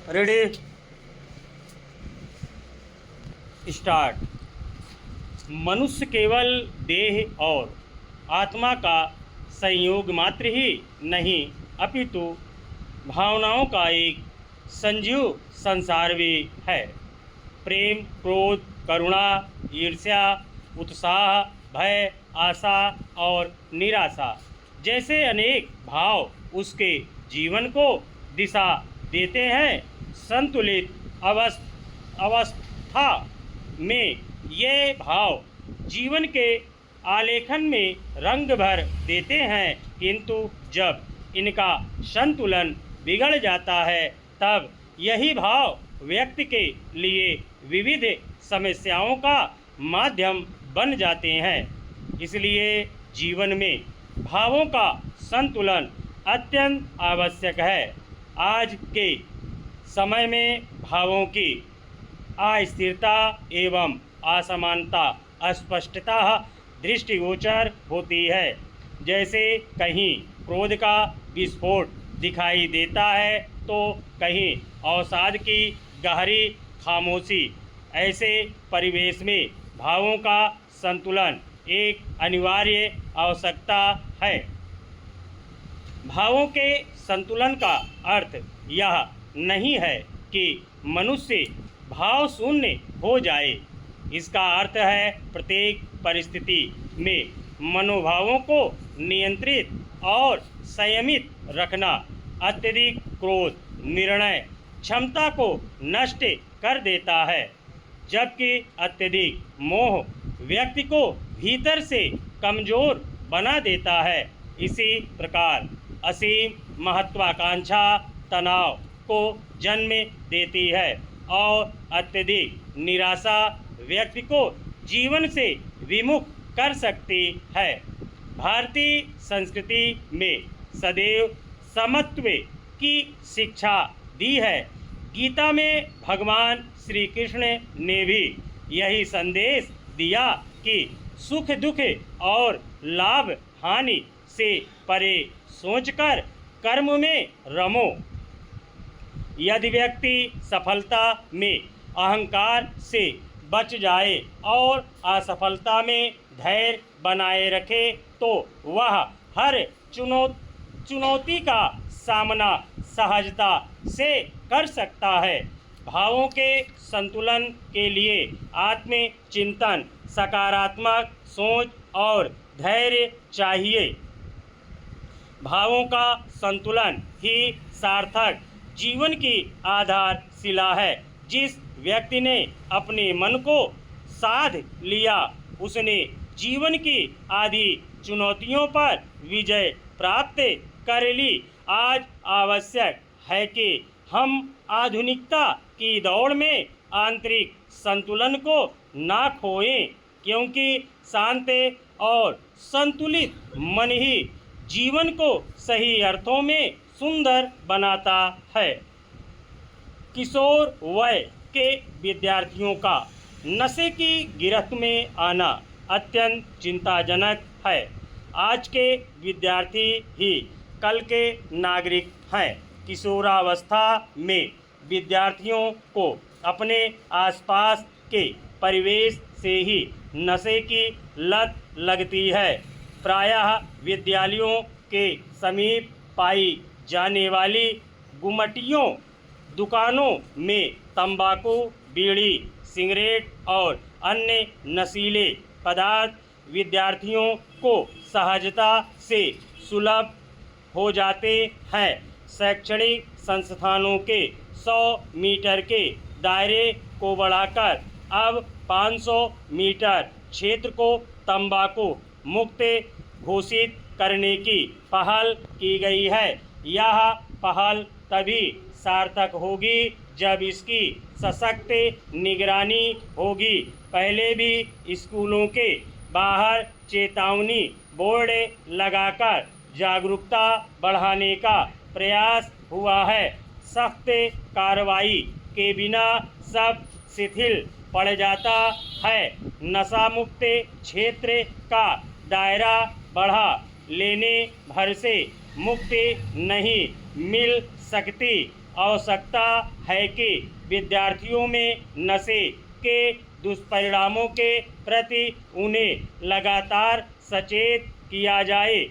Ready start. मनुष्य केवल देह और आत्मा का संयोग मात्र ही नहीं अपितु भावनाओं का एक संजीव संसार भी है। प्रेम, क्रोध, करुणा, ईर्ष्या, उत्साह, भय, आशा और निराशा जैसे अनेक भाव उसके जीवन को दिशा देते हैं। संतुलित अवस्था में ये भाव जीवन के आलेखन में रंग भर देते हैं, किंतु जब इनका संतुलन बिगड़ जाता है तब यही भाव व्यक्ति के लिए विविध समस्याओं का माध्यम बन जाते हैं। इसलिए जीवन में भावों का संतुलन अत्यंत आवश्यक है। आज के समय में भावों की अस्थिरता एवं असमानता स्पष्टतः दृष्टिगोचर होती है। जैसे कहीं क्रोध का विस्फोट दिखाई देता है तो कहीं अवसाद की गहरी खामोशी। ऐसे परिवेश में भावों का संतुलन एक अनिवार्य आवश्यकता है। भावों के संतुलन का अर्थ यह नहीं है कि मनुष्य भाव शून्य हो जाए। इसका अर्थ है प्रत्येक परिस्थिति में मनोभावों को नियंत्रित और संयमित रखना। अत्यधिक क्रोध निर्णय क्षमता को नष्ट कर देता है, जबकि अत्यधिक मोह व्यक्ति को भीतर से कमजोर बना देता है। इसी प्रकार असीम महत्वाकांक्षा तनाव को जन्म देती है और अत्यधिक निराशा व्यक्ति को जीवन से विमुख कर सकती है। भारतीय संस्कृति में सदैव समत्व की शिक्षा दी है। गीता में भगवान श्री कृष्ण ने भी यही संदेश दिया कि सुख दुख और लाभ हानि से परे सोचकर कर्म में रमो। यदि व्यक्ति सफलता में अहंकार से बच जाए और असफलता में धैर्य बनाए रखे तो वह हर चुनौती का सामना सहजता से कर सकता है। भावों के संतुलन के लिए आत्मचिंतन, सकारात्मक सोच और धैर्य चाहिए। भावों का संतुलन ही सार्थक जीवन की आधारशिला है। जिस व्यक्ति ने अपने मन को साध लिया उसने जीवन की आधी चुनौतियों पर विजय प्राप्त कर ली। आज आवश्यक है कि हम आधुनिकता की दौड़ में आंतरिक संतुलन को ना खोएं, क्योंकि शांत और संतुलित मन ही जीवन को सही अर्थों में सुंदर बनाता है। किशोर वय के विद्यार्थियों का नशे की गिरफ्त में आना अत्यंत चिंताजनक है। आज के विद्यार्थी ही कल के नागरिक हैं। किशोरावस्था में विद्यार्थियों को अपने आसपास के परिवेश से ही नशे की लत लगती है। प्रायः विद्यालयों के समीप पाई जाने वाली गुमटियों दुकानों में तंबाकू, बीड़ी, सिगरेट और अन्य नशीले पदार्थ विद्यार्थियों को सहजता से सुलभ हो जाते हैं। शैक्षणिक संस्थानों के 100 मीटर के दायरे को बढ़ाकर अब 500 मीटर क्षेत्र को तंबाकू मुक्त घोषित करने की पहल की गई है। यह पहल तभी सार्थक होगी जब इसकी सशक्त निगरानी होगी। पहले भी स्कूलों के बाहर चेतावनी बोर्ड लगाकर जागरूकता बढ़ाने का प्रयास हुआ है। सख्त कार्रवाई के बिना सब शिथिल पड़ जाता है। नशा मुक्त क्षेत्र का दायरा बढ़ा लेने भर से मुक्ति नहीं मिल सकती। आवश्यकता है कि विद्यार्थियों में नशे के दुष्परिणामों के प्रति उन्हें लगातार सचेत किया जाए।